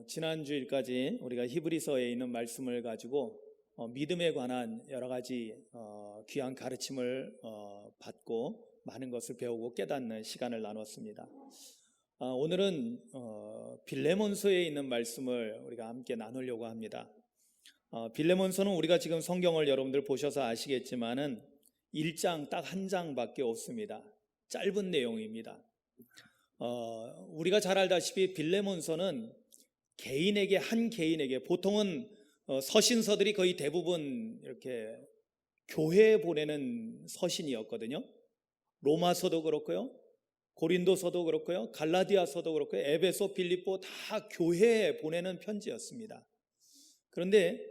지난주일까지 우리가 히브리서에 있는 말씀을 가지고 믿음에 관한 여러 가지 귀한 가르침을 받고 많은 것을 배우고 깨닫는 시간을 나눴습니다. 오늘은 빌레몬서에 있는 말씀을 우리가 함께 나누려고 합니다. 빌레몬서는 우리가 지금 성경을 여러분들 보셔서 아시겠지만은 1장 딱 한 장밖에 없습니다. 짧은 내용입니다. 우리가 잘 알다시피 빌레몬서는 한 개인에게 보통은 서신서들이 거의 대부분 이렇게 교회에 보내는 서신이었거든요. 로마서도 그렇고요, 고린도서도 그렇고요, 갈라디아서도 그렇고요, 에베소, 빌립보 다 교회에 보내는 편지였습니다. 그런데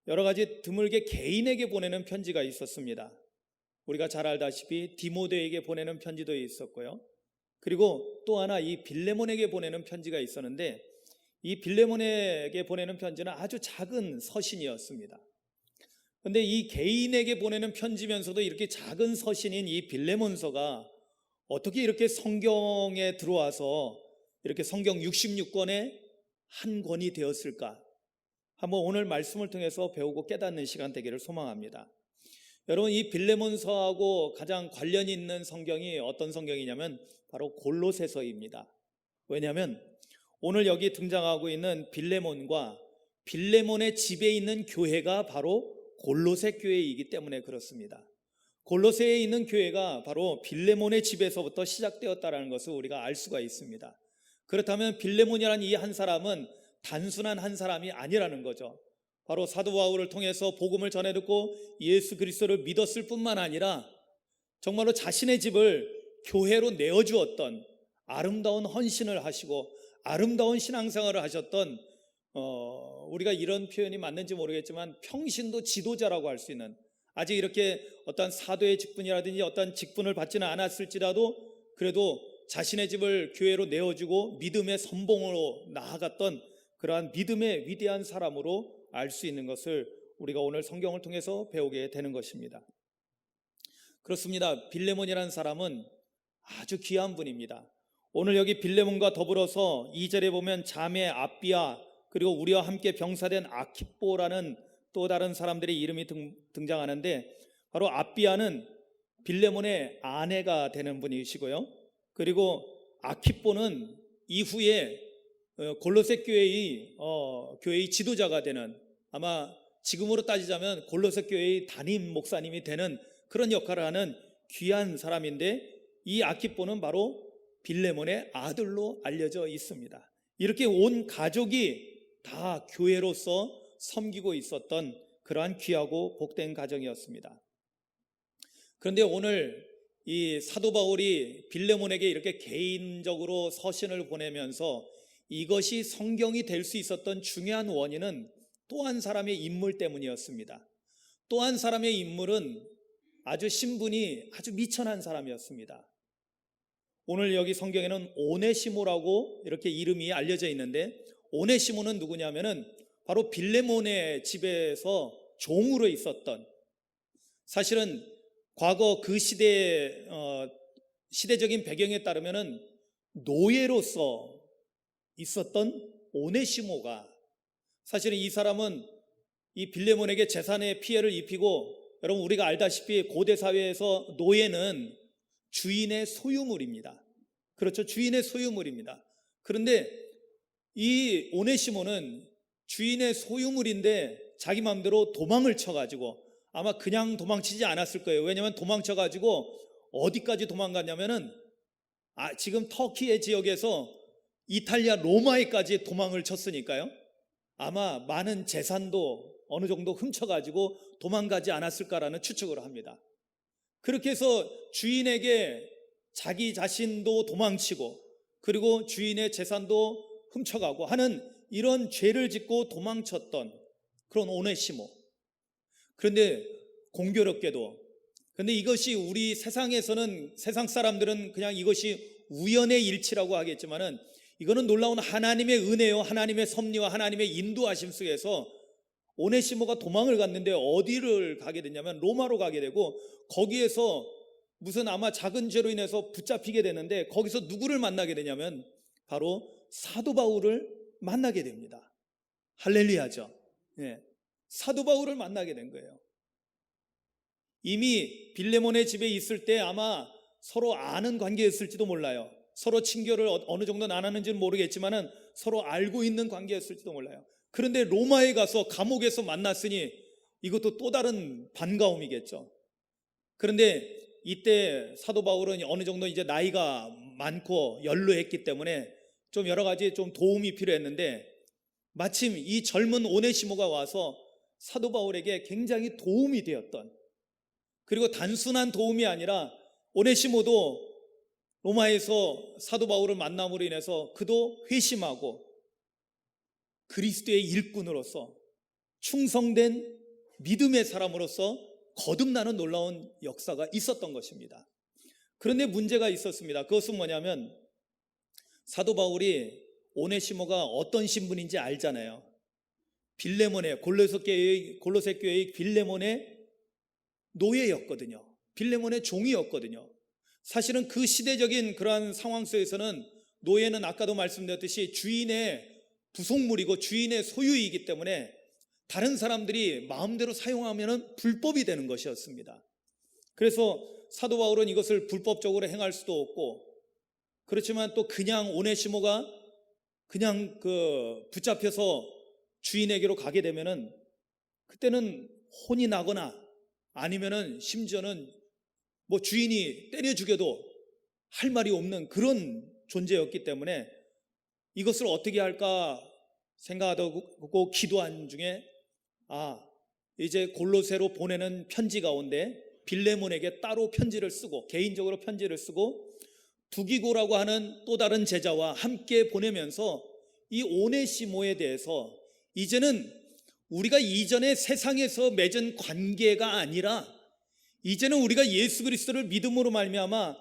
여러 가지 드물게 개인에게 보내는 편지가 있었습니다. 우리가 잘 알다시피 디모데에게 보내는 편지도 있었고요, 그리고 또 하나 이 빌레몬에게 보내는 편지가 있었는데, 이 빌레몬에게 보내는 편지는 아주 작은 서신이었습니다. 그런데 이 개인에게 보내는 편지면서도 이렇게 작은 서신인 이 빌레몬서가 어떻게 이렇게 성경에 들어와서 이렇게 성경 66권의 한 권이 되었을까? 한번 오늘 말씀을 통해서 배우고 깨닫는 시간 되기를 소망합니다. 여러분, 이 빌레몬서하고 가장 관련이 있는 성경이 어떤 성경이냐면 바로 골로새서입니다. 왜냐하면 오늘 여기 등장하고 있는 빌레몬과 빌레몬의 집에 있는 교회가 바로 골로새 교회이기 때문에 그렇습니다. 골로새에 있는 교회가 바로 빌레몬의 집에서부터 시작되었다는 것을 우리가 알 수가 있습니다. 그렇다면 빌레몬이라는 이 한 사람은 단순한 한 사람이 아니라는 거죠. 바로 사도 바울을 통해서 복음을 전해 듣고 예수 그리스도를 믿었을 뿐만 아니라 정말로 자신의 집을 교회로 내어주었던, 아름다운 헌신을 하시고 아름다운 신앙생활을 하셨던, 우리가 이런 표현이 맞는지 모르겠지만 평신도 지도자라고 할 수 있는, 아직 이렇게 어떤 사도의 직분이라든지 어떤 직분을 받지는 않았을지라도 그래도 자신의 집을 교회로 내어주고 믿음의 선봉으로 나아갔던 그러한 믿음의 위대한 사람으로 알 수 있는 것을 우리가 오늘 성경을 통해서 배우게 되는 것입니다. 그렇습니다. 빌레몬이라는 사람은 아주 귀한 분입니다. 오늘 여기 빌레몬과 더불어서 2절에 보면 자매 아비아, 그리고 우리와 함께 병사된 아키뽀라는 또 다른 사람들의 이름이 등장하는데, 바로 아비아는 빌레몬의 아내가 되는 분이시고요, 그리고 아키뽀는 이후에 골로새 교회의 지도자가 되는, 아마 지금으로 따지자면 골로새 교회의 담임 목사님이 되는 그런 역할을 하는 귀한 사람인데, 이 아키뽀는 바로 빌레몬의 아들로 알려져 있습니다. 이렇게 온 가족이 다 교회로서 섬기고 있었던 그러한 귀하고 복된 가정이었습니다. 그런데 오늘 이 사도 바울이 빌레몬에게 이렇게 개인적으로 서신을 보내면서 이것이 성경이 될 수 있었던 중요한 원인은 또 한 사람의 인물 때문이었습니다. 또 한 사람의 인물은 신분이 아주 미천한 사람이었습니다. 오늘 여기 성경에는 오네시모라고 이렇게 이름이 알려져 있는데, 오네시모는 누구냐면은 바로 빌레몬의 집에서 종으로 있었던, 사실은 과거 그 시대적인 배경에 따르면은 노예로서 있었던 오네시모가, 사실은 이 사람은 이 빌레몬에게 재산의 피해를 입히고, 여러분 우리가 알다시피 고대 사회에서 노예는 주인의 소유물입니다. 그렇죠, 주인의 소유물입니다. 그런데 이 오네시모는 주인의 소유물인데 자기 마음대로 도망을 쳐가지고, 아마 그냥 도망치지 않았을 거예요. 왜냐하면 도망쳐가지고 어디까지 도망갔냐면은 지금 터키의 지역에서 이탈리아 로마에까지 도망을 쳤으니까요, 아마 많은 재산도 어느 정도 훔쳐가지고 도망가지 않았을까라는 추측을 합니다. 그렇게 해서 주인에게 자기 자신도 도망치고, 그리고 주인의 재산도 훔쳐가고 하는 이런 죄를 짓고 도망쳤던 그런 오네시모. 그런데 공교롭게도, 그런데 이것이 우리 세상에서는, 세상 사람들은 그냥 이것이 우연의 일치라고 하겠지만은, 이거는 놀라운 하나님의 은혜요, 하나님의 섭리와 하나님의 인도하심 속에서 오네시모가 도망을 갔는데 어디를 가게 됐냐면 로마로 가게 되고, 거기에서 무슨 아마 작은 죄로 인해서 붙잡히게 되는데, 거기서 누구를 만나게 되냐면 바로 사도 바울을 만나게 됩니다. 할렐루야죠. 예. 사도 바울을 만나게 된 거예요. 이미 빌레몬의 집에 있을 때 아마 서로 아는 관계였을지도 몰라요. 서로 친교를 어느 정도 나눴는지는 모르겠지만 서로 알고 있는 관계였을지도 몰라요. 그런데 로마에 가서 감옥에서 만났으니 이것도 또 다른 반가움이겠죠. 그런데 이때 사도 바울은 어느 정도 이제 나이가 많고 연로했기 때문에 좀 여러 가지 좀 도움이 필요했는데 마침 이 젊은 오네시모가 와서 사도 바울에게 굉장히 도움이 되었던, 그리고 단순한 도움이 아니라 오네시모도 로마에서 사도 바울을 만남으로 인해서 그도 회심하고 그리스도의 일꾼으로서 충성된 믿음의 사람으로서 거듭나는 놀라운 역사가 있었던 것입니다. 그런데 문제가 있었습니다. 그것은 뭐냐면 사도 바울이 오네시모가 어떤 신분인지 알잖아요. 빌레몬의 골로새 교회의 빌레몬의 노예였거든요. 빌레몬의 종이었거든요. 사실은 그 시대적인 그러한 상황 속에서는 노예는 아까도 말씀드렸듯이 주인의 부속물이고 주인의 소유이기 때문에 다른 사람들이 마음대로 사용하면 불법이 되는 것이었습니다. 그래서 사도 바울은 이것을 불법적으로 행할 수도 없고, 그렇지만 또 그냥 오네시모가 그냥 붙잡혀서 주인에게로 가게 되면은 그때는 혼이 나거나 아니면은 심지어는 뭐 주인이 때려 죽여도 할 말이 없는 그런 존재였기 때문에 이것을 어떻게 할까 생각하고 기도한 중에 이제 골로새로 보내는 편지 가운데 빌레몬에게 따로 편지를 쓰고, 개인적으로 편지를 쓰고 두기고라고 하는 또 다른 제자와 함께 보내면서 이 오네시모에 대해서 이제는 우리가 이전에 세상에서 맺은 관계가 아니라 이제는 우리가 예수 그리스도를 믿음으로 말미암아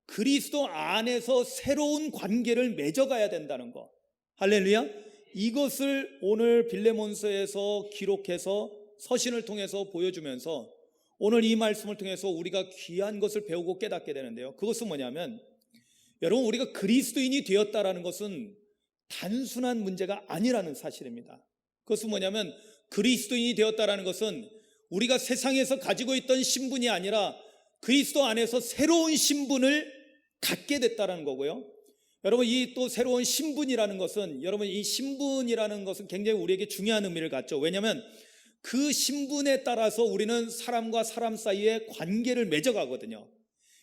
그리스도 안에서 새로운 관계를 맺어가야 된다는 것, 할렐루야. 이것을 오늘 빌레몬서에서 기록해서 서신을 통해서 보여주면서 오늘 이 말씀을 통해서 우리가 귀한 것을 배우고 깨닫게 되는데요, 그것은 뭐냐면 여러분, 우리가 그리스도인이 되었다라는 것은 단순한 문제가 아니라는 사실입니다. 그것은 뭐냐면 그리스도인이 되었다라는 것은 우리가 세상에서 가지고 있던 신분이 아니라 그리스도 안에서 새로운 신분을 갖게 됐다라는 거고요. 여러분, 이 또 새로운 신분이라는 것은, 여러분, 이 신분이라는 것은 굉장히 우리에게 중요한 의미를 갖죠. 왜냐하면 그 신분에 따라서 우리는 사람과 사람 사이에 관계를 맺어가거든요.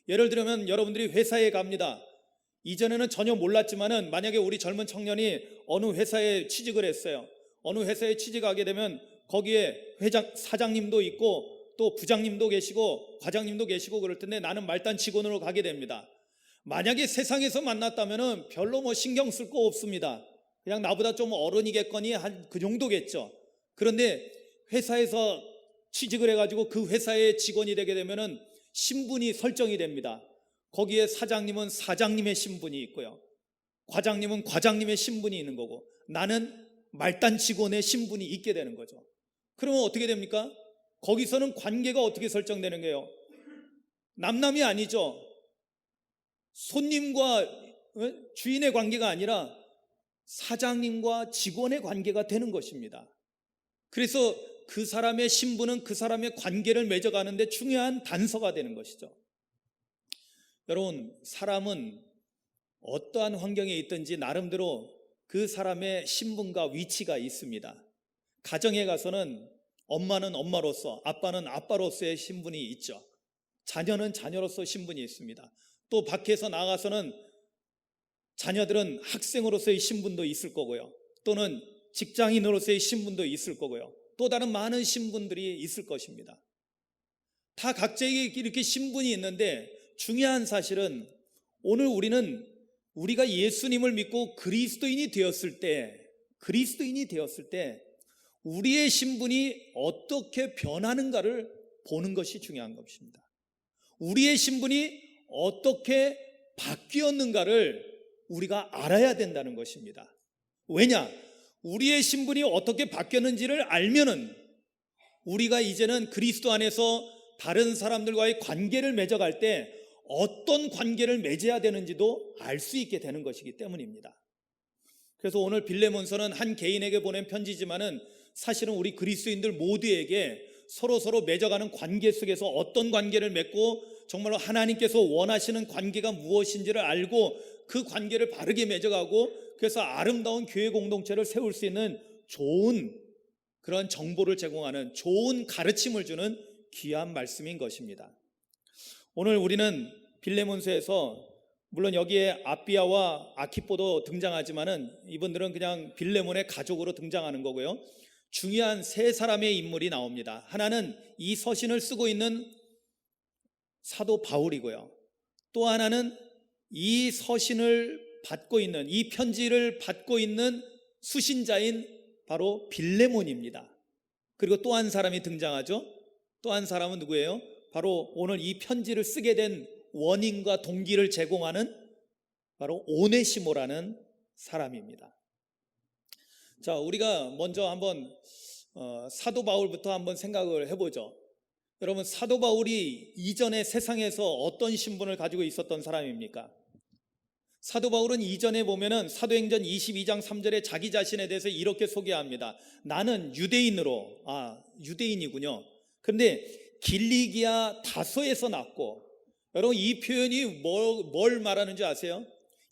예를 들면 여러분들이 회사에 갑니다. 이전에는 전혀 몰랐지만은 만약에 우리 젊은 청년이 어느 회사에 취직을 했어요. 어느 회사에 취직하게 되면 거기에 사장님도 있고 또 부장님도 계시고 과장님도 계시고 그럴 텐데 나는 말단 직원으로 가게 됩니다. 만약에 세상에서 만났다면은 별로 뭐 신경 쓸 거 없습니다. 그냥 나보다 좀 어른이겠거니 한 그 정도겠죠. 그런데 회사에서 취직을 해가지고 그 회사의 직원이 되게 되면은 신분이 설정이 됩니다. 거기에 사장님은 사장님의 신분이 있고요, 과장님은 과장님의 신분이 있는 거고, 나는 말단 직원의 신분이 있게 되는 거죠. 그러면 어떻게 됩니까? 거기서는 관계가 어떻게 설정되는 거예요? 남남이 아니죠. 손님과 주인의 관계가 아니라 사장님과 직원의 관계가 되는 것입니다. 그래서 그 사람의 신분은 그 사람의 관계를 맺어가는데 중요한 단서가 되는 것이죠. 여러분, 사람은 어떠한 환경에 있든지 나름대로 그 사람의 신분과 위치가 있습니다. 가정에 가서는 엄마는 엄마로서, 아빠는 아빠로서의 신분이 있죠. 자녀는 자녀로서 신분이 있습니다. 또 밖에서 나가서는 자녀들은 학생으로서의 신분도 있을 거고요, 또는 직장인으로서의 신분도 있을 거고요, 또 다른 많은 신분들이 있을 것입니다. 다 각자에게 이렇게 신분이 있는데 중요한 사실은 오늘 우리가 예수님을 믿고 그리스도인이 되었을 때 우리의 신분이 어떻게 변하는가를 보는 것이 중요한 것입니다. 우리의 신분이 어떻게 바뀌었는가를 우리가 알아야 된다는 것입니다. 왜냐? 우리의 신분이 어떻게 바뀌었는지를 알면은 우리가 이제는 그리스도 안에서 다른 사람들과의 관계를 맺어갈 때 어떤 관계를 맺어야 되는지도 알 수 있게 되는 것이기 때문입니다. 그래서 오늘 빌레몬서는 한 개인에게 보낸 편지지만은 사실은 우리 그리스도인들 모두에게 서로 맺어가는 관계 속에서 어떤 관계를 맺고 정말로 하나님께서 원하시는 관계가 무엇인지를 알고 그 관계를 바르게 맺어가고 그래서 아름다운 교회 공동체를 세울 수 있는 좋은 그런 정보를 제공하는 좋은 가르침을 주는 귀한 말씀인 것입니다. 오늘 우리는 빌레몬서에서 물론 여기에 아비아와 아키포도 등장하지만은 이분들은 그냥 빌레몬의 가족으로 등장하는 거고요. 중요한 세 사람의 인물이 나옵니다. 하나는 이 서신을 쓰고 있는 사도 바울이고요. 또 하나는 이 서신을 받고 있는, 이 편지를 받고 있는 수신자인 바로 빌레몬입니다. 그리고 또 한 사람이 등장하죠. 또 한 사람은 누구예요? 바로 오늘 이 편지를 쓰게 된 원인과 동기를 제공하는 바로 오네시모라는 사람입니다. 자, 우리가 먼저 한번 사도 바울부터 한번 생각을 해보죠. 여러분, 사도 바울이 이전에 세상에서 어떤 신분을 가지고 있었던 사람입니까? 사도 바울은 이전에 보면은 사도행전 22장 3절에 자기 자신에 대해서 이렇게 소개합니다. 나는 유대인으로, 유대인이군요. 그런데 길리기아 다소에서 났고, 여러분 이 표현이 뭘 말하는지 아세요?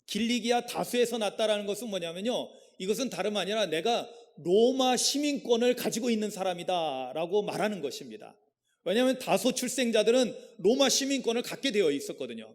길리기아 다소에서 났다라는 것은 뭐냐면요, 이것은 다름 아니라 내가 로마 시민권을 가지고 있는 사람이다 라고 말하는 것입니다. 왜냐하면 다소 출생자들은 로마 시민권을 갖게 되어 있었거든요.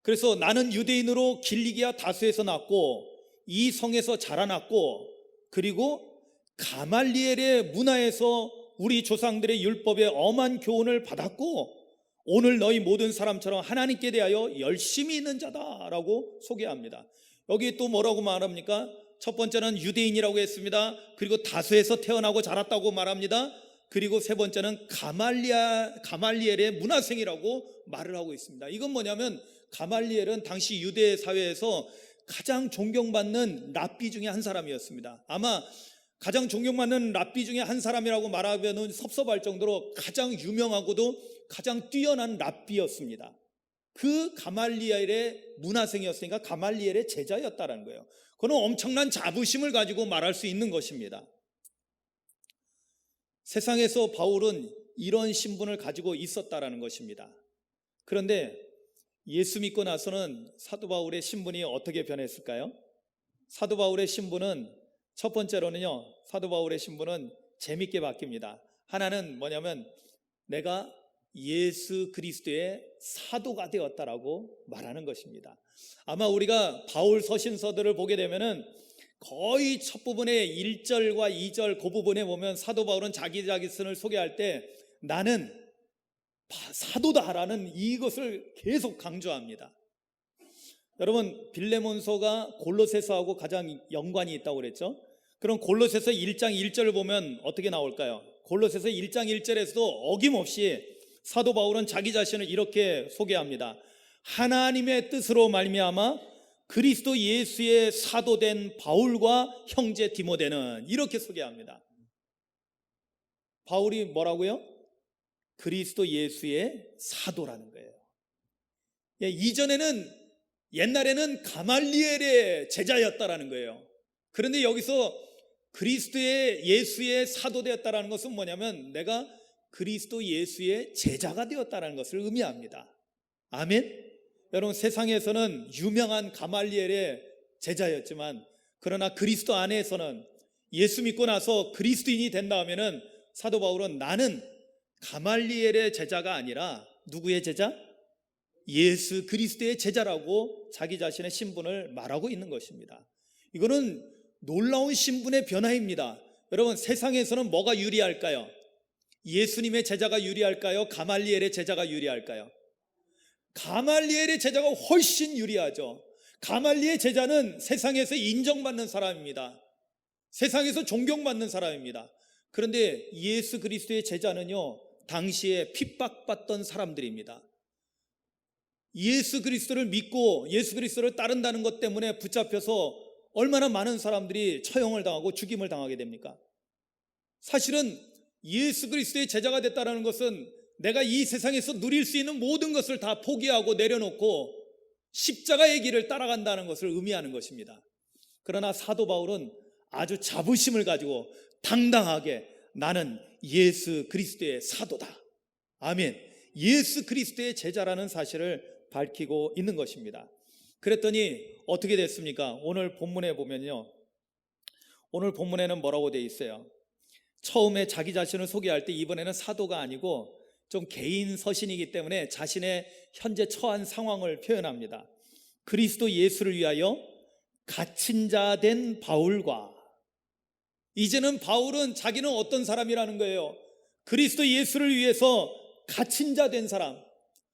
그래서 나는 유대인으로 길리기아 다소에서 났고 이 성에서 자라났고 그리고 가말리엘의 문화에서 우리 조상들의 율법에 엄한 교훈을 받았고 오늘 너희 모든 사람처럼 하나님께 대하여 열심히 있는 자다라고 소개합니다. 여기 또 뭐라고 말합니까? 첫 번째는 유대인이라고 했습니다. 그리고 다소에서 태어나고 자랐다고 말합니다. 그리고 세 번째는 가말리엘의 문화생이라고 말을 하고 있습니다. 이건 뭐냐면 가말리엘은 당시 유대 사회에서 가장 존경받는 랍비 중에 한 사람이었습니다. 아마 가장 존경받는 랍비 중에 한 사람이라고 말하면 섭섭할 정도로 가장 유명하고도 가장 뛰어난 랍비였습니다. 그 가말리엘의 문화생이었으니까 가말리엘의 제자였다는 거예요. 그는 엄청난 자부심을 가지고 말할 수 있는 것입니다. 세상에서 바울은 이런 신분을 가지고 있었다라는 것입니다. 그런데 예수 믿고 나서는 사도 바울의 신분이 어떻게 변했을까요? 사도 바울의 신분은 첫 번째로는요, 사도 바울의 신분은 재밌게 바뀝니다. 하나는 뭐냐면 내가 예수 그리스도의 사도가 되었다라고 말하는 것입니다. 아마 우리가 바울 서신서들을 보게 되면은 거의 첫 부분에 1절과 2절 그 부분에 보면 사도 바울은 자기 자신을 소개할 때 나는 사도다라는 이것을 계속 강조합니다. 여러분, 빌레몬서가 골로새서하고 가장 연관이 있다고 그랬죠? 그럼 골로새서 1장 1절을 보면 어떻게 나올까요? 골로새서 1장 1절에서도 어김없이 사도 바울은 자기 자신을 이렇게 소개합니다. 하나님의 뜻으로 말미암아 그리스도 예수의 사도된 바울과 형제 디모데는 이렇게 소개합니다. 바울이 뭐라고요? 그리스도 예수의 사도라는 거예요. 옛날에는 가말리엘의 제자였다라는 거예요. 그런데 여기서 그리스도의 예수의 사도 되었다라는 것은 뭐냐면 내가 그리스도 예수의 제자가 되었다는 것을 의미합니다. 아멘. 여러분, 세상에서는 유명한 가말리엘의 제자였지만 그러나 그리스도 안에서는 예수 믿고 나서 그리스도인이 된 다음에는 사도 바울은 나는 가말리엘의 제자가 아니라 누구의 제자? 예수 그리스도의 제자라고 자기 자신의 신분을 말하고 있는 것입니다. 이거는 놀라운 신분의 변화입니다. 여러분, 세상에서는 뭐가 유리할까요? 예수님의 제자가 유리할까요? 가말리엘의 제자가 유리할까요? 가말리엘의 제자가 훨씬 유리하죠. 가말리엘 제자는 세상에서 인정받는 사람입니다. 세상에서 존경받는 사람입니다. 그런데 예수 그리스도의 제자는요, 당시에 핍박받던 사람들입니다. 예수 그리스도를 믿고 예수 그리스도를 따른다는 것 때문에 붙잡혀서 얼마나 많은 사람들이 처형을 당하고 죽임을 당하게 됩니까? 사실은 예수 그리스도의 제자가 됐다는 것은 내가 이 세상에서 누릴 수 있는 모든 것을 다 포기하고 내려놓고 십자가의 길을 따라간다는 것을 의미하는 것입니다. 그러나 사도 바울은 아주 자부심을 가지고 당당하게 나는 예수 그리스도의 사도다. 아멘. 예수 그리스도의 제자라는 사실을 밝히고 있는 것입니다. 그랬더니 어떻게 됐습니까? 오늘 본문에 보면요, 오늘 본문에는 뭐라고 되어 있어요? 처음에 자기 자신을 소개할 때 이번에는 사도가 아니고 좀 개인 서신이기 때문에 자신의 현재 처한 상황을 표현합니다. 그리스도 예수를 위하여 갇힌 자 된 바울과, 이제는 바울은 자기는 어떤 사람이라는 거예요? 그리스도 예수를 위해서 갇힌 자 된 사람.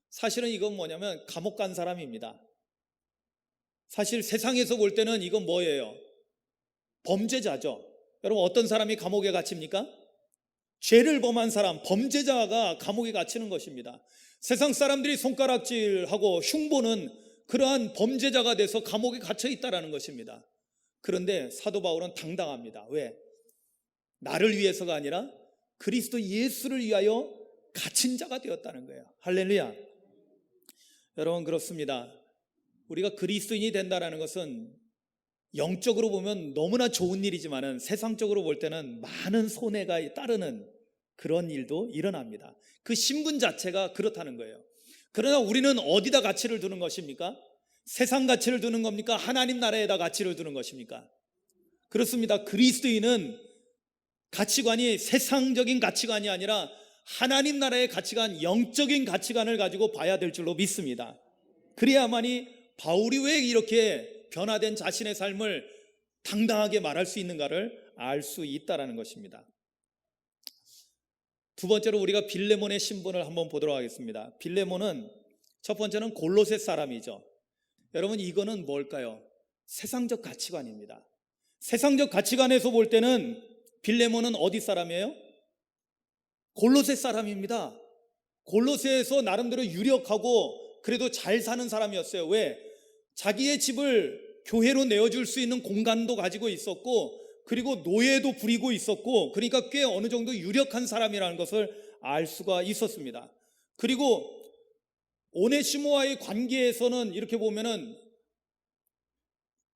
사실은 이건 뭐냐면 감옥 간 사람입니다. 사실 세상에서 볼 때는 이건 뭐예요? 범죄자죠. 여러분, 어떤 사람이 감옥에 갇힙니까? 죄를 범한 사람, 범죄자가 감옥에 갇히는 것입니다. 세상 사람들이 손가락질하고 흉보는 그러한 범죄자가 돼서 감옥에 갇혀 있다는 것입니다. 그런데 사도 바울은 당당합니다. 왜? 나를 위해서가 아니라 그리스도 예수를 위하여 갇힌 자가 되었다는 거예요. 할렐루야. 여러분, 그렇습니다. 우리가 그리스도인이 된다는 것은 영적으로 보면 너무나 좋은 일이지만은 세상적으로 볼 때는 많은 손해가 따르는 그런 일도 일어납니다. 그 신분 자체가 그렇다는 거예요. 그러나 우리는 어디다 가치를 두는 것입니까? 세상 가치를 두는 겁니까? 하나님 나라에다 가치를 두는 것입니까? 그렇습니다. 그리스도인은 가치관이 세상적인 가치관이 아니라 하나님 나라의 가치관, 영적인 가치관을 가지고 봐야 될 줄로 믿습니다. 그래야만이 바울이 왜 이렇게 변화된 자신의 삶을 당당하게 말할 수 있는가를 알 수 있다는 것입니다. 두 번째로 우리가 빌레몬의 신분을 한번 보도록 하겠습니다. 빌레몬은 첫 번째는 골로새 사람이죠. 여러분, 이거는 뭘까요? 세상적 가치관입니다. 세상적 가치관에서 볼 때는 빌레몬은 어디 사람이에요? 골로새 사람입니다. 골로새에서 나름대로 유력하고 그래도 잘 사는 사람이었어요. 왜? 자기의 집을 교회로 내어줄 수 있는 공간도 가지고 있었고, 그리고 노예도 부리고 있었고, 그러니까 꽤 어느 정도 유력한 사람이라는 것을 알 수가 있었습니다. 그리고 오네시모와의 관계에서는 이렇게 보면은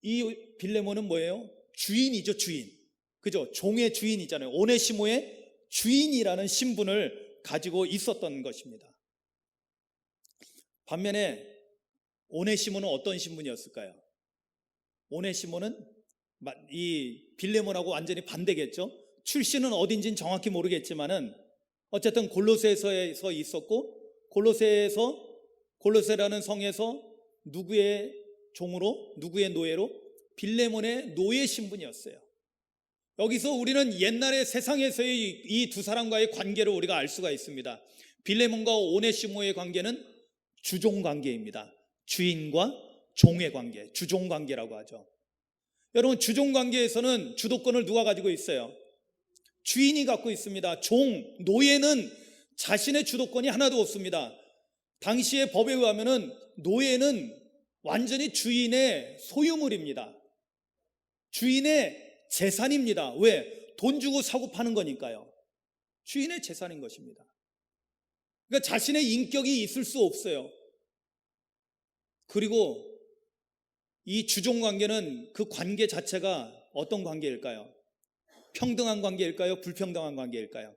이 빌레몬은 뭐예요? 주인이죠, 주인. 그죠? 종의 주인이잖아요. 오네시모의 주인이라는 신분을 가지고 있었던 것입니다. 반면에 오네시모는 어떤 신분이었을까요? 오네시모는 이 빌레몬하고 완전히 반대겠죠. 출신은 어딘지는 정확히 모르겠지만은 어쨌든 골로새에서 있었고, 골로새라는 성에서 누구의 종으로, 누구의 노예로? 빌레몬의 노예 신분이었어요. 여기서 우리는 옛날의 세상에서의 이 두 사람과의 관계를 우리가 알 수가 있습니다. 빌레몬과 오네시모의 관계는 주종 관계입니다. 주인과 종의 관계, 주종 관계라고 하죠. 여러분, 주종 관계에서는 주도권을 누가 가지고 있어요? 주인이 갖고 있습니다. 노예는 자신의 주도권이 하나도 없습니다. 당시의 법에 의하면은 노예는 완전히 주인의 소유물입니다. 주인의 재산입니다. 왜? 돈 주고 사고 파는 거니까요. 주인의 재산인 것입니다. 그러니까 자신의 인격이 있을 수 없어요. 그리고 이 주종 관계는 그 관계 자체가 어떤 관계일까요? 평등한 관계일까요? 불평등한 관계일까요?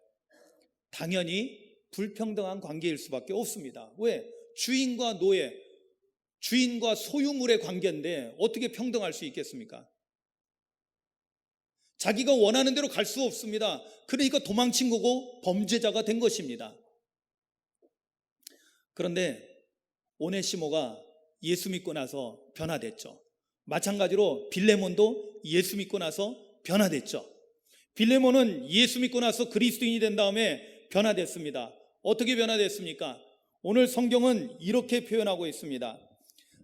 당연히 불평등한 관계일 수밖에 없습니다. 왜? 주인과 노예, 주인과 소유물의 관계인데 어떻게 평등할 수 있겠습니까? 자기가 원하는 대로 갈 수 없습니다. 그러니까 도망친 거고 범죄자가 된 것입니다. 그런데 오네시모가 예수 믿고 나서 변화됐죠. 마찬가지로 빌레몬도 예수 믿고 나서 변화됐죠. 빌레몬은 예수 믿고 나서 그리스도인이 된 다음에 변화됐습니다. 어떻게 변화됐습니까? 오늘 성경은 이렇게 표현하고 있습니다.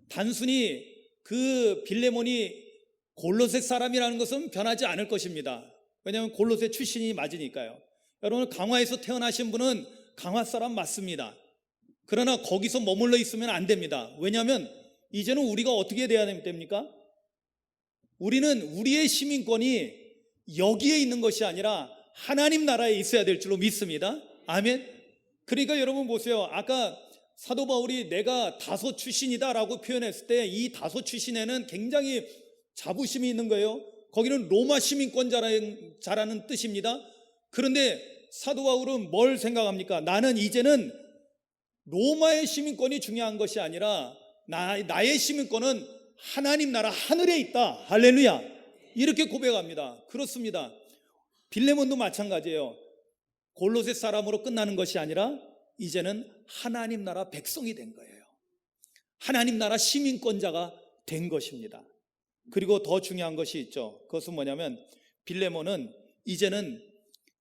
단순히 그 빌레몬이 골로새 사람이라는 것은 변하지 않을 것입니다. 왜냐하면 골로새 출신이 맞으니까요. 여러분, 강화에서 태어나신 분은 강화 사람 맞습니다. 그러나 거기서 머물러 있으면 안 됩니다. 왜냐하면 이제는 우리가 어떻게 돼야 됩니까? 우리는 우리의 시민권이 여기에 있는 것이 아니라 하나님 나라에 있어야 될 줄로 믿습니다. 아멘. 그러니까 여러분 보세요. 아까 사도 바울이 내가 다소 출신이다라고 표현했을 때 이 다소 출신에는 굉장히 자부심이 있는 거예요. 거기는 로마 시민권자라는 뜻입니다. 그런데 사도 바울은 뭘 생각합니까? 나는 이제는 로마의 시민권이 중요한 것이 아니라 나의 시민권은 하나님 나라 하늘에 있다. 할렐루야. 이렇게 고백합니다. 그렇습니다. 빌레몬도 마찬가지예요. 골로새 사람으로 끝나는 것이 아니라 이제는 하나님 나라 백성이 된 거예요. 하나님 나라 시민권자가 된 것입니다. 그리고 더 중요한 것이 있죠. 그것은 뭐냐면 빌레몬은 이제는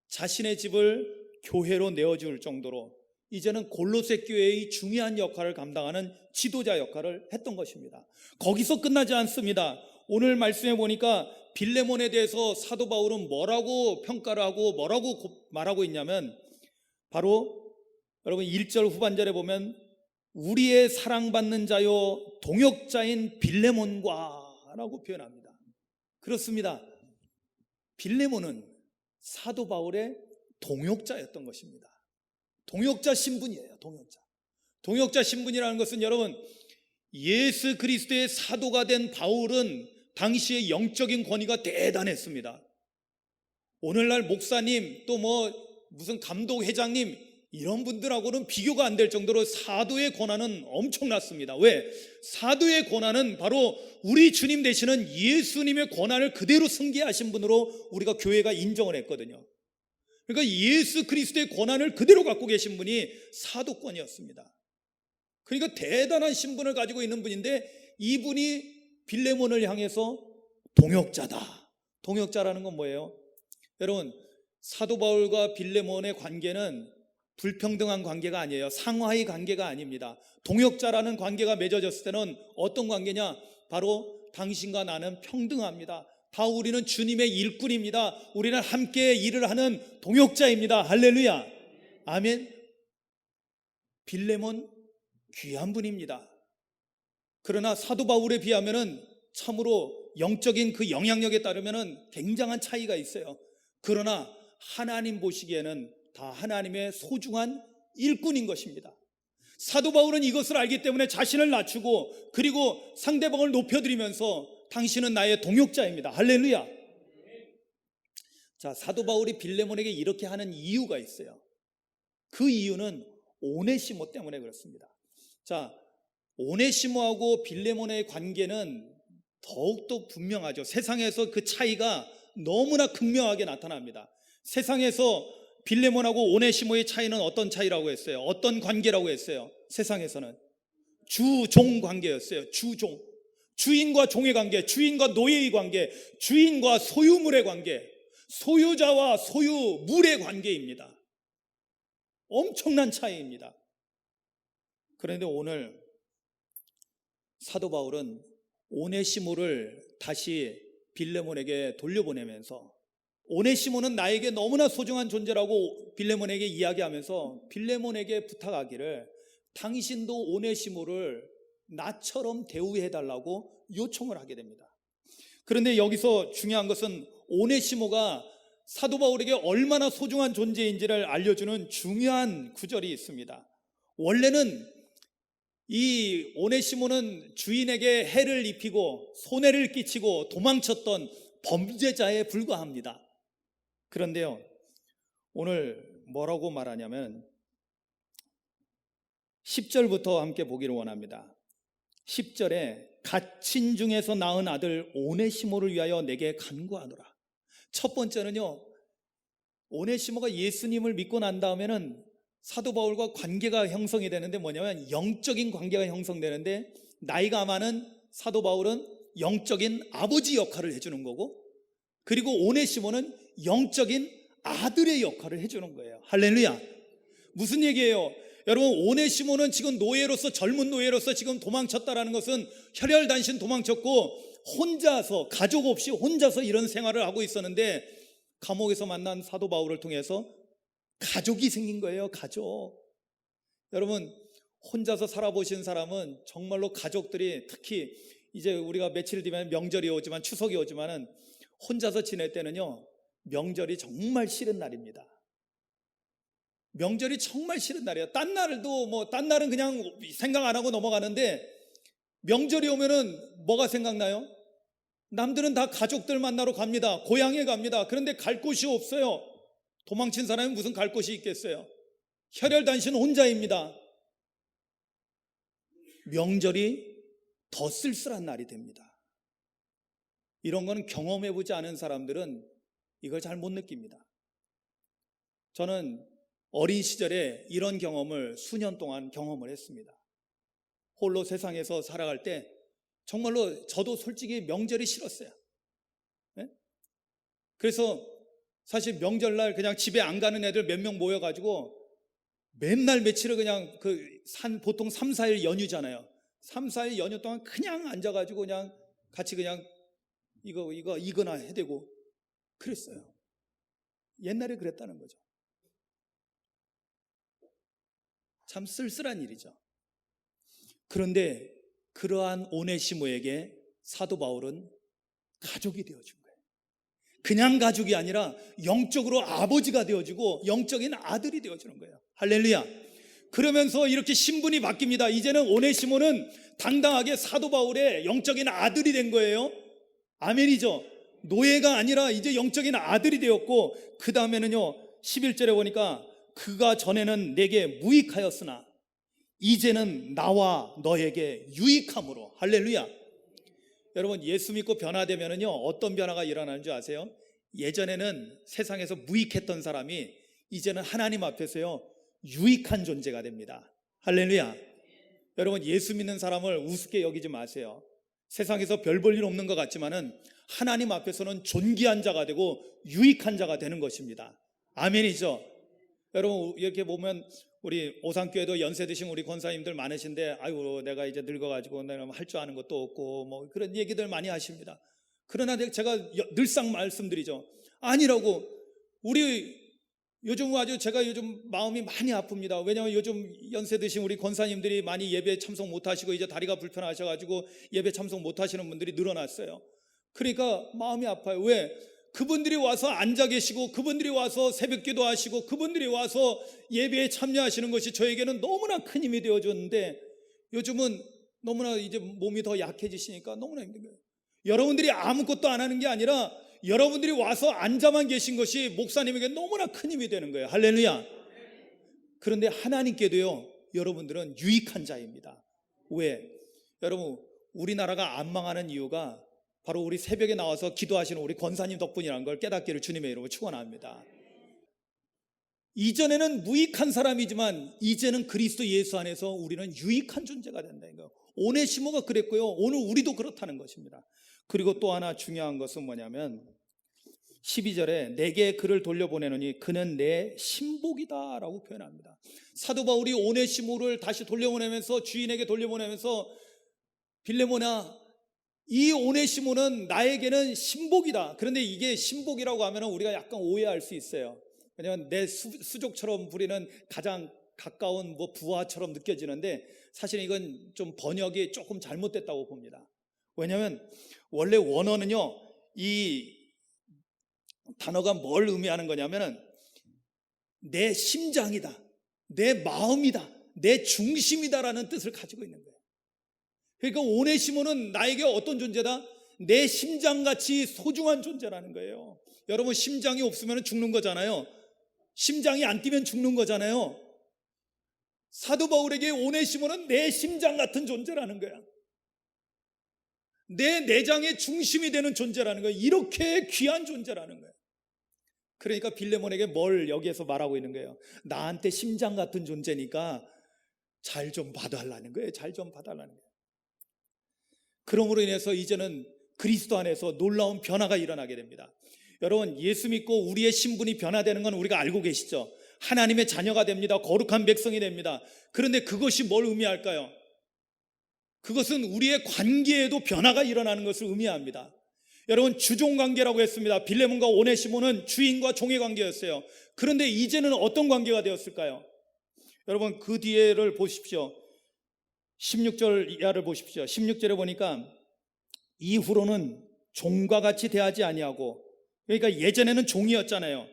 자신의 집을 교회로 내어줄 정도로 이제는 골로새 교회의 중요한 역할을 감당하는 지도자 역할을 했던 것입니다. 거기서 끝나지 않습니다. 오늘 말씀해 보니까 빌레몬에 대해서 사도 바울은 뭐라고 평가를 하고 뭐라고 말하고 있냐면 바로 여러분 1절 후반절에 보면 우리의 사랑받는 자요 동역자인 빌레몬과 라고 표현합니다. 그렇습니다. 빌레몬은 사도 바울의 동역자였던 것입니다. 동역자 신분이에요. 동역자 신분이라는 것은 여러분 예수 그리스도의 사도가 된 바울은 당시의 영적인 권위가 대단했습니다. 오늘날 목사님 또 무슨 감독 회장님 이런 분들하고는 비교가 안 될 정도로 사도의 권한은 엄청났습니다. 왜? 사도의 권한은 바로 우리 주님 되시는 예수님의 권한을 그대로 승계하신 분으로 우리가 교회가 인정을 했거든요. 그러니까 예수 그리스도의 권한을 그대로 갖고 계신 분이 사도권이었습니다. 그러니까 대단한 신분을 가지고 있는 분인데 이분이 빌레몬을 향해서 동역자다. 동역자라는 건 뭐예요? 여러분 사도 바울과 빌레몬의 관계는 불평등한 관계가 아니에요. 상하의 관계가 아닙니다. 동역자라는 관계가 맺어졌을 때는 어떤 관계냐? 바로 당신과 나는 평등합니다. 다 우리는 주님의 일꾼입니다. 우리는 함께 일을 하는 동역자입니다. 할렐루야. 아멘. 빌레몬 귀한 분입니다. 그러나 사도 바울에 비하면은 참으로 영적인 그 영향력에 따르면은 굉장한 차이가 있어요. 그러나 하나님 보시기에는 다 하나님의 소중한 일꾼인 것입니다. 사도 바울은 이것을 알기 때문에 자신을 낮추고 그리고 상대방을 높여드리면서 당신은 나의 동역자입니다. 할렐루야. 자, 사도 바울이 빌레몬에게 이렇게 하는 이유가 있어요. 그 이유는 오네시모 때문에 그렇습니다. 자, 오네시모하고 빌레몬의 관계는 더욱더 분명하죠. 세상에서 그 차이가 너무나 극명하게 나타납니다. 세상에서 빌레몬하고 오네시모의 차이는 어떤 차이라고 했어요? 어떤 관계라고 했어요? 세상에서는 주종 관계였어요. 주종. 주인과 종의 관계, 주인과 노예의 관계, 주인과 소유물의 관계, 소유자와 소유물의 관계입니다. 엄청난 차이입니다. 그런데 오늘 사도 바울은 오네시모를 다시 빌레몬에게 돌려보내면서 오네시모는 나에게 너무나 소중한 존재라고 빌레몬에게 이야기하면서 빌레몬에게 부탁하기를 당신도 오네시모를 나처럼 대우해달라고 요청을 하게 됩니다. 그런데 여기서 중요한 것은 오네시모가 사도 바울에게 얼마나 소중한 존재인지를 알려주는 중요한 구절이 있습니다. 원래는 이 오네시모는 주인에게 해를 입히고 손해를 끼치고 도망쳤던 범죄자에 불과합니다. 그런데요, 오늘 뭐라고 말하냐면 10절부터 함께 보기를 원합니다. 10절에 갇힌 중에서 낳은 아들 오네시모를 위하여 내게 간구하노라. 첫 번째는요, 오네시모가 예수님을 믿고 난 다음에는 사도 바울과 관계가 형성이 되는데 뭐냐면 영적인 관계가 형성되는데 나이가 많은 사도 바울은 영적인 아버지 역할을 해주는 거고 그리고 오네시모는 영적인 아들의 역할을 해주는 거예요. 할렐루야. 무슨 얘기예요? 여러분 오네시모는 지금 노예로서 젊은 노예로서 지금 도망쳤다라는 것은 혈혈단신 도망쳤고 혼자서 가족 없이 혼자서 이런 생활을 하고 있었는데 감옥에서 만난 사도 바울을 통해서 가족이 생긴 거예요. 가족. 여러분 혼자서 살아보신 사람은 정말로 가족들이 특히 이제 우리가 며칠 뒤면 명절이 오지만 추석이 오지만은 혼자서 지낼 때는요 명절이 정말 싫은 날입니다. 명절이 정말 싫은 날이에요. 딴 날도 딴 날은 그냥 생각 안 하고 넘어가는데 명절이 오면은 뭐가 생각나요? 남들은 다 가족들 만나러 갑니다. 고향에 갑니다. 그런데 갈 곳이 없어요. 도망친 사람이 무슨 갈 곳이 있겠어요? 혈혈단신 혼자입니다. 명절이 더 쓸쓸한 날이 됩니다. 이런 거는 경험해보지 않은 사람들은 이걸 잘 못 느낍니다. 저는 어린 시절에 이런 경험을 수년 동안 경험을 했습니다. 홀로 세상에서 살아갈 때 정말로 저도 솔직히 명절이 싫었어요. 네? 그래서 사실 명절날 그냥 집에 안 가는 애들 몇 명 모여가지고 맨날 며칠을 그냥 보통 3, 4일 연휴잖아요. 3, 4일 연휴 동안 그냥 앉아가지고 그냥 같이 그냥 이거나 해대고 그랬어요. 옛날에 그랬다는 거죠. 참 쓸쓸한 일이죠. 그런데 그러한 오네시모에게 사도 바울은 가족이 되어준 거예요. 그냥 가족이 아니라 영적으로 아버지가 되어주고 영적인 아들이 되어주는 거예요. 할렐루야. 그러면서 이렇게 신분이 바뀝니다. 이제는 오네시모는 당당하게 사도 바울의 영적인 아들이 된 거예요. 아멘이죠. 노예가 아니라 이제 영적인 아들이 되었고, 그 다음에는요 11절에 보니까 그가 전에는 내게 무익하였으나 이제는 나와 너에게 유익함으로. 할렐루야. 여러분, 예수 믿고 변화되면은요 어떤 변화가 일어나는 줄 아세요? 예전에는 세상에서 무익했던 사람이 이제는 하나님 앞에서요 유익한 존재가 됩니다. 할렐루야. 여러분, 예수 믿는 사람을 우습게 여기지 마세요. 세상에서 별 볼 일 없는 것 같지만은 하나님 앞에서는 존귀한 자가 되고 유익한 자가 되는 것입니다. 아멘이죠. 여러분, 이렇게 보면 우리 오산교회도 연세 드신 우리 권사님들 많으신데, 아유 내가 이제 늙어가지고 내가 할 줄 아는 것도 없고 뭐 그런 얘기들 많이 하십니다. 그러나 제가 늘상 말씀드리죠. 아니라고. 제가 요즘 마음이 많이 아픕니다. 왜냐하면 요즘 연세 드신 우리 권사님들이 많이 예배 참석 못하시고 이제 다리가 불편하셔가지고 예배 참석 못하시는 분들이 늘어났어요. 그러니까 마음이 아파요. 왜? 그분들이 와서 앉아 계시고 그분들이 와서 새벽기도 하시고 그분들이 와서 예배에 참여하시는 것이 저에게는 너무나 큰 힘이 되어줬는데, 요즘은 너무나 이제 몸이 더 약해지시니까 너무나 힘든 거예요. 여러분들이 아무것도 안 하는 게 아니라 여러분들이 와서 앉아만 계신 것이 목사님에게 너무나 큰 힘이 되는 거예요. 할렐루야. 그런데 하나님께도요 여러분들은 유익한 자입니다. 왜? 여러분, 우리나라가 안 망하는 이유가 바로 우리 새벽에 나와서 기도하시는 우리 권사님 덕분이라는 걸 깨닫기를 주님의 이름으로 축원합니다. 이전에는 무익한 사람이지만 이제는 그리스도 예수 안에서 우리는 유익한 존재가 된다는 거예요. 오네시모가 그랬고요, 오늘 우리도 그렇다는 것입니다. 그리고 또 하나 중요한 것은 뭐냐면 12절에 내게 그를 돌려보내노니 그는 내 신복이다 라고 표현합니다. 사도 바울이 오네시모를 다시 돌려보내면서, 주인에게 돌려보내면서, 빌레몬아, 이 오네시모는 나에게는 신복이다. 그런데 이게 신복이라고 하면 우리가 약간 오해할 수 있어요. 왜냐하면 내 수족처럼 부리는 가장 가까운 부하처럼 느껴지는데, 사실 이건 좀 번역이 조금 잘못됐다고 봅니다. 왜냐하면 원래 원어는요 이 단어가 뭘 의미하는 거냐면은 내 심장이다, 내 마음이다, 내 중심이다라는 뜻을 가지고 있는 거예요. 그러니까 오네시모는 나에게 어떤 존재다? 내 심장같이 소중한 존재라는 거예요. 여러분, 심장이 없으면 죽는 거잖아요. 심장이 안 뛰면 죽는 거잖아요. 사도 바울에게 오네시모는 내 심장 같은 존재라는 거야. 내 내장의 중심이 되는 존재라는 거예요. 이렇게 귀한 존재라는 거예요. 그러니까 빌레몬에게 뭘 여기에서 말하고 있는 거예요? 나한테 심장 같은 존재니까 잘 좀 봐달라는 거예요. 잘 좀 봐달라는 거예요. 그러므로 인해서 이제는 그리스도 안에서 놀라운 변화가 일어나게 됩니다. 여러분, 예수 믿고 우리의 신분이 변화되는 건 우리가 알고 계시죠? 하나님의 자녀가 됩니다. 거룩한 백성이 됩니다. 그런데 그것이 뭘 의미할까요? 그것은 우리의 관계에도 변화가 일어나는 것을 의미합니다. 여러분, 주종관계라고 했습니다. 빌레몬과 오네시모는 주인과 종의 관계였어요. 그런데 이제는 어떤 관계가 되었을까요? 여러분, 그 뒤에를 보십시오. 16절 이하를 보십시오. 16절에 보니까 이후로는 종과 같이 대하지 아니하고, 그러니까 예전에는 종이었잖아요.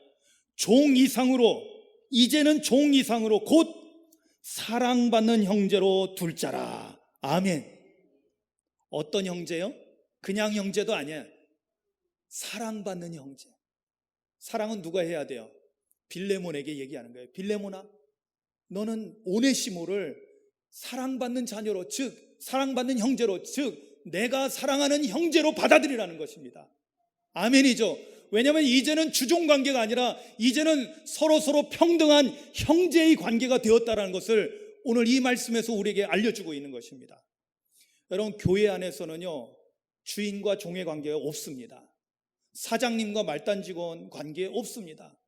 종 이상으로, 이제는 종 이상으로 곧 사랑받는 형제로 둘 자라. 아멘. 어떤 형제요? 그냥 형제도 아니야. 사랑받는 형제. 사랑은 누가 해야 돼요? 빌레몬에게 얘기하는 거예요. 빌레몬아, 너는 오네시모를 사랑받는 자녀로, 즉 사랑받는 형제로, 즉 내가 사랑하는 형제로 받아들이라는 것입니다. 아멘이죠. 왜냐하면 이제는 주종관계가 아니라 이제는 서로 평등한 형제의 관계가 되었다는 것을 오늘 이 말씀에서 우리에게 알려주고 있는 것입니다. 여러분, 교회 안에서는요, 주인과 종의 관계가 없습니다. 사장님과 말단 직원 관계 없습니다.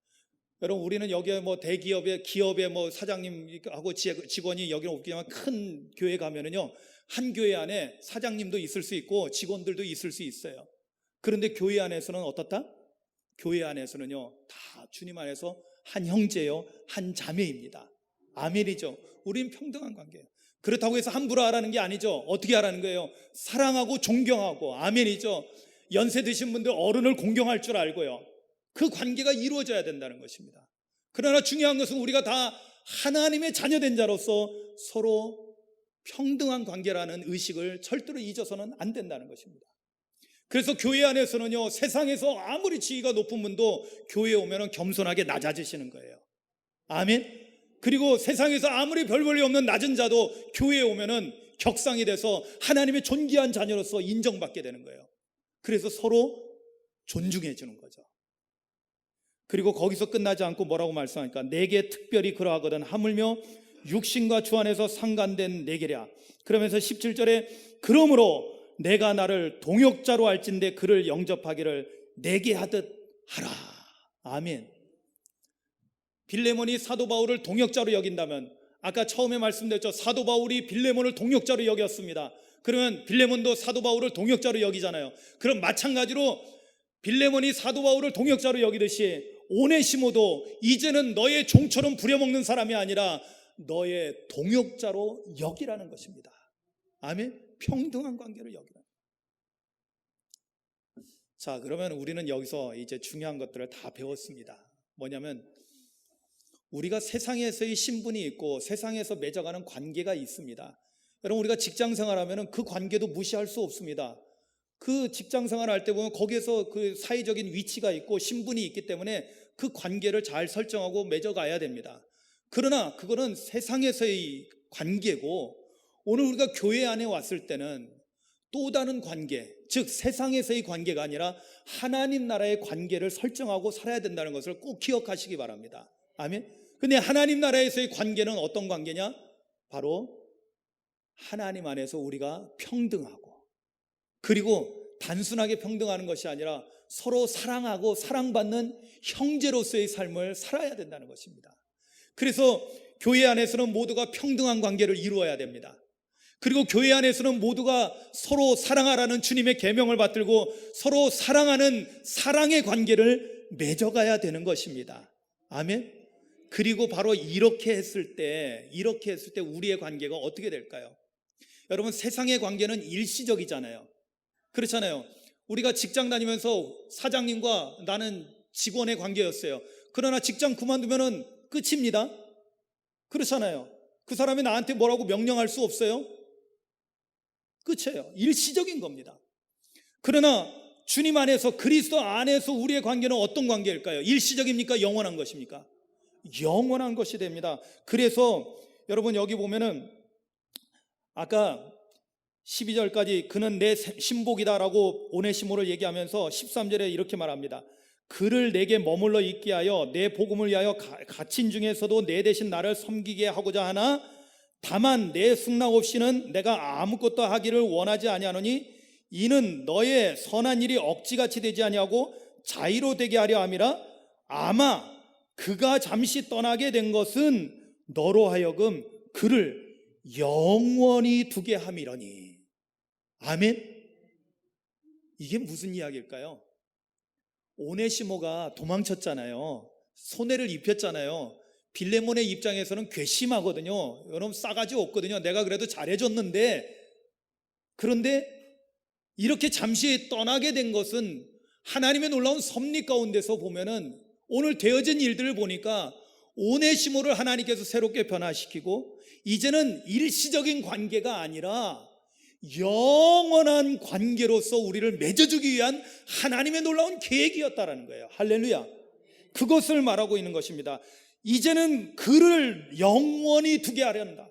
여러분, 우리는 여기에 대기업의 기업의 사장님하고 직원이 여기는 없겠지만 큰 교회 가면은요, 한 교회 안에 사장님도 있을 수 있고 직원들도 있을 수 있어요. 그런데 교회 안에서는 어떻다? 교회 안에서는요, 다 주님 안에서 한 형제요, 한 자매입니다. 아멘이죠. 우린 평등한 관계예요. 그렇다고 해서 함부로 하라는 게 아니죠. 어떻게 하라는 거예요? 사랑하고 존경하고. 아멘이죠. 연세 드신 분들 어른을 공경할 줄 알고요, 그 관계가 이루어져야 된다는 것입니다. 그러나 중요한 것은 우리가 다 하나님의 자녀된 자로서 서로 평등한 관계라는 의식을 절대로 잊어서는 안 된다는 것입니다. 그래서 교회 안에서는요, 세상에서 아무리 지위가 높은 분도 교회에 오면 겸손하게 낮아지시는 거예요. 아멘. 그리고 세상에서 아무리 별 볼일 없는 낮은 자도 교회에 오면 격상이 돼서 하나님의 존귀한 자녀로서 인정받게 되는 거예요. 그래서 서로 존중해 주는 거죠. 그리고 거기서 끝나지 않고 뭐라고 말씀하니까, 내게 특별히 그러하거든 하물며 육신과 주 안에서 상관된 내게랴. 그러면서 17절에 그러므로 내가 나를 동역자로 알진대 그를 영접하기를 내게 하듯 하라. 아멘. 빌레몬이 사도 바울을 동역자로 여긴다면, 아까 처음에 말씀드렸죠. 사도 바울이 빌레몬을 동역자로 여겼습니다. 그러면 빌레몬도 사도 바울을 동역자로 여기잖아요. 그럼 마찬가지로 빌레몬이 사도 바울을 동역자로 여기듯이 오네시모도 이제는 너의 종처럼 부려먹는 사람이 아니라 너의 동역자로 여기라는 것입니다. 아멘. 평등한 관계를 여기라. 자, 그러면 우리는 여기서 이제 중요한 것들을 다 배웠습니다. 뭐냐면, 우리가 세상에서의 신분이 있고 세상에서 맺어가는 관계가 있습니다. 여러분, 우리가 직장 생활하면 그 관계도 무시할 수 없습니다. 그 직장 생활할 때 보면 거기에서 그 사회적인 위치가 있고 신분이 있기 때문에 그 관계를 잘 설정하고 맺어가야 됩니다. 그러나 그거는 세상에서의 관계고, 오늘 우리가 교회 안에 왔을 때는 또 다른 관계, 즉 세상에서의 관계가 아니라 하나님 나라의 관계를 설정하고 살아야 된다는 것을 꼭 기억하시기 바랍니다. 아멘. 근데 하나님 나라에서의 관계는 어떤 관계냐? 바로 하나님 안에서 우리가 평등하고, 그리고 단순하게 평등하는 것이 아니라 서로 사랑하고 사랑받는 형제로서의 삶을 살아야 된다는 것입니다. 그래서 교회 안에서는 모두가 평등한 관계를 이루어야 됩니다. 그리고 교회 안에서는 모두가 서로 사랑하라는 주님의 계명을 받들고 서로 사랑하는 사랑의 관계를 맺어가야 되는 것입니다. 아멘. 그리고 바로 이렇게 했을 때 우리의 관계가 어떻게 될까요? 여러분, 세상의 관계는 일시적이잖아요. 그렇잖아요. 우리가 직장 다니면서 사장님과 나는 직원의 관계였어요. 그러나 직장 그만두면 끝입니다. 그렇잖아요. 그 사람이 나한테 뭐라고 명령할 수 없어요. 끝이에요. 일시적인 겁니다. 그러나 주님 안에서, 그리스도 안에서 우리의 관계는 어떤 관계일까요? 일시적입니까? 영원한 것입니까? 영원한 것이 됩니다. 그래서 여러분, 여기 보면은 아까 12절까지 그는 내 신복이다라고 오네시모를 얘기하면서 13절에 이렇게 말합니다. 그를 내게 머물러 있게 하여 내 복음을 위하여 갇힌 중에서도 내 대신 나를 섬기게 하고자 하나, 다만 내 승낙 없이는 내가 아무것도 하기를 원하지 아니하노니 이는 너의 선한 일이 억지같이 되지 아니하고 자의로 되게 하려 함이라. 아마 그가 잠시 떠나게 된 것은 너로 하여금 그를 영원히 두게 함이러니. 아멘. 이게 무슨 이야기일까요? 오네시모가 도망쳤잖아요. 손해를 입혔잖아요. 빌레몬의 입장에서는 괘씸하거든요. 여러분, 싸가지 없거든요. 내가 그래도 잘해줬는데. 그런데 이렇게 잠시 떠나게 된 것은 하나님의 놀라운 섭리 가운데서 보면은 오늘 되어진 일들을 보니까 오네시모를 하나님께서 새롭게 변화시키고 이제는 일시적인 관계가 아니라 영원한 관계로서 우리를 맺어주기 위한 하나님의 놀라운 계획이었다라는 거예요. 할렐루야. 그것을 말하고 있는 것입니다. 이제는 그를 영원히 두게 하려 한다.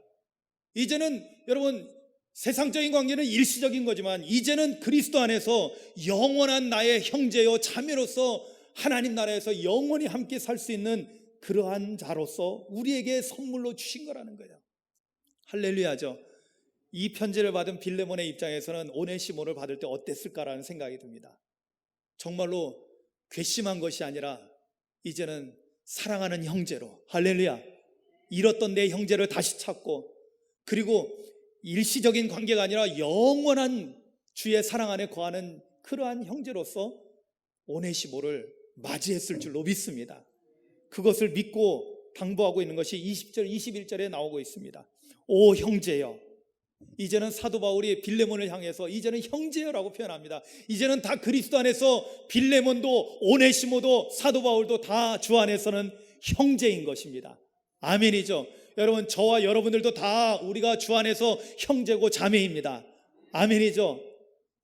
이제는 여러분, 세상적인 관계는 일시적인 거지만 이제는 그리스도 안에서 영원한 나의 형제요 자매로서 하나님 나라에서 영원히 함께 살 수 있는 그러한 자로서 우리에게 선물로 주신 거라는 거예요. 할렐루야죠. 이 편지를 받은 빌레몬의 입장에서는 오네시모를 받을 때 어땠을까라는 생각이 듭니다. 정말로 괘씸한 것이 아니라 이제는 사랑하는 형제로, 할렐루야, 잃었던 내 형제를 다시 찾고, 그리고 일시적인 관계가 아니라 영원한 주의 사랑 안에 거하는 그러한 형제로서 오네시모를 맞이했을 줄로 믿습니다. 그것을 믿고 당부하고 있는 것이 20절, 21절에 나오고 있습니다. 오 형제여. 이제는 사도 바울이 빌레몬을 향해서 이제는 형제여라고 표현합니다. 이제는 다 그리스도 안에서 빌레몬도 오네시모도 사도 바울도 다 주 안에서는 형제인 것입니다. 아멘이죠. 여러분, 저와 여러분들도 다 우리가 주 안에서 형제고 자매입니다. 아멘이죠.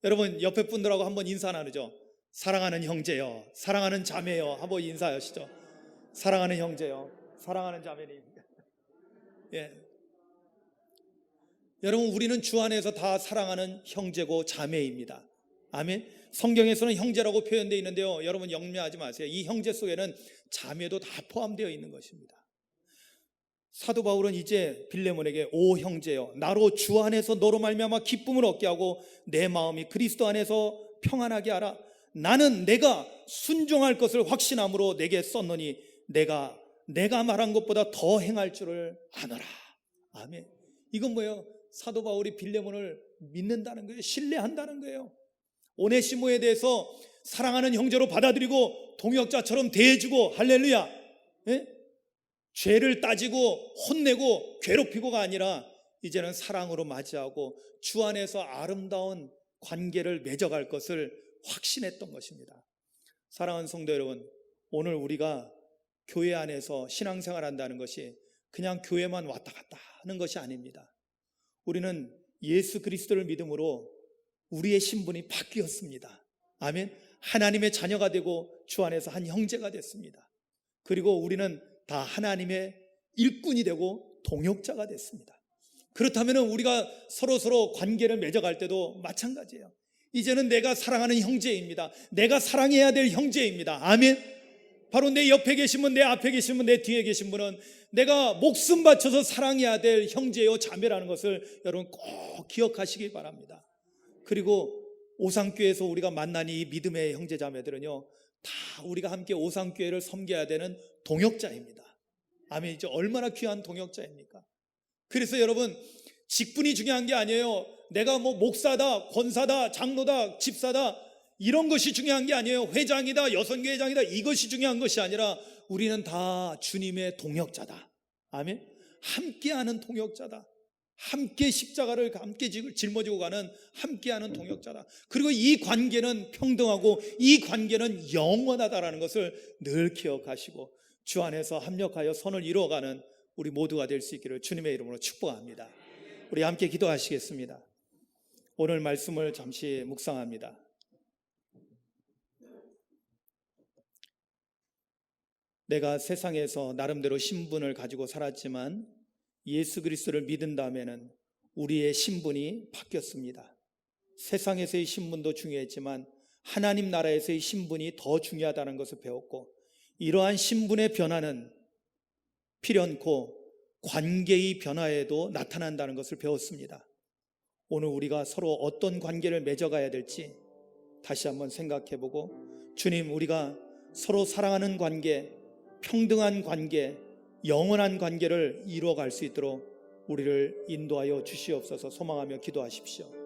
여러분, 옆에 분들하고 한번 인사 나누죠. 사랑하는 형제요, 사랑하는 자매요, 한번 인사하시죠. 사랑하는 형제요, 사랑하는 자매님. 예. 여러분, 우리는 주 안에서 다 사랑하는 형제고 자매입니다. 아멘. 성경에서는 형제라고 표현되어 있는데요, 여러분 염려하지 마세요. 이 형제 속에는 자매도 다 포함되어 있는 것입니다. 사도 바울은 이제 빌레몬에게 오 형제여, 나로 주 안에서 너로 말미암아 기쁨을 얻게 하고 내 마음이 그리스도 안에서 평안하게 하라. 나는 내가 순종할 것을 확신함으로 내게 썼노니 내가 말한 것보다 더 행할 줄을 아노라. 아멘. 이건 뭐예요? 사도 바울이 빌레몬을 믿는다는 거예요. 신뢰한다는 거예요. 오네시모에 대해서 사랑하는 형제로 받아들이고 동역자처럼 대해주고, 할렐루야. 예? 죄를 따지고 혼내고 괴롭히고가 아니라 이제는 사랑으로 맞이하고 주 안에서 아름다운 관계를 맺어갈 것을 확신했던 것입니다. 사랑하는 성도 여러분, 오늘 우리가 교회 안에서 신앙생활 한다는 것이 그냥 교회만 왔다 갔다 하는 것이 아닙니다. 우리는 예수 그리스도를 믿음으로 우리의 신분이 바뀌었습니다. 아멘. 하나님의 자녀가 되고 주 안에서 한 형제가 됐습니다. 그리고 우리는 다 하나님의 일꾼이 되고 동역자가 됐습니다. 그렇다면 우리가 서로 관계를 맺어갈 때도 마찬가지예요. 이제는 내가 사랑하는 형제입니다. 내가 사랑해야 될 형제입니다. 아멘. 바로 내 옆에 계신 분, 내 앞에 계신 분, 내 뒤에 계신 분은 내가 목숨 바쳐서 사랑해야 될 형제요 자매라는 것을 여러분 꼭 기억하시기 바랍니다. 그리고 오상교회에서 우리가 만난 이 믿음의 형제 자매들은요, 다 우리가 함께 오상교회를 섬겨야 되는 동역자입니다. 아멘이죠. 얼마나 귀한 동역자입니까? 그래서 여러분, 직분이 중요한 게 아니에요. 내가 뭐 목사다, 권사다, 장로다, 집사다 이런 것이 중요한 게 아니에요. 회장이다, 여선교회장이다 이것이 중요한 것이 아니라 우리는 다 주님의 동역자다. 아멘. 함께하는 동역자다. 함께 십자가를 함께 짊어지고 가는 함께하는 동역자다. 그리고 이 관계는 평등하고 이 관계는 영원하다라는 것을 늘 기억하시고 주 안에서 합력하여 선을 이루어가는 우리 모두가 될 수 있기를 주님의 이름으로 축복합니다. 우리 함께 기도하시겠습니다. 오늘 말씀을 잠시 묵상합니다. 내가 세상에서 나름대로 신분을 가지고 살았지만 예수 그리스도를 믿은 다음에는 우리의 신분이 바뀌었습니다. 세상에서의 신분도 중요했지만 하나님 나라에서의 신분이 더 중요하다는 것을 배웠고, 이러한 신분의 변화는 필연코 관계의 변화에도 나타난다는 것을 배웠습니다. 오늘 우리가 서로 어떤 관계를 맺어가야 될지 다시 한번 생각해보고, 주님, 우리가 서로 사랑하는 관계, 평등한 관계, 영원한 관계를 이루어갈 수 있도록 우리를 인도하여 주시옵소서. 소망하며 기도하십시오.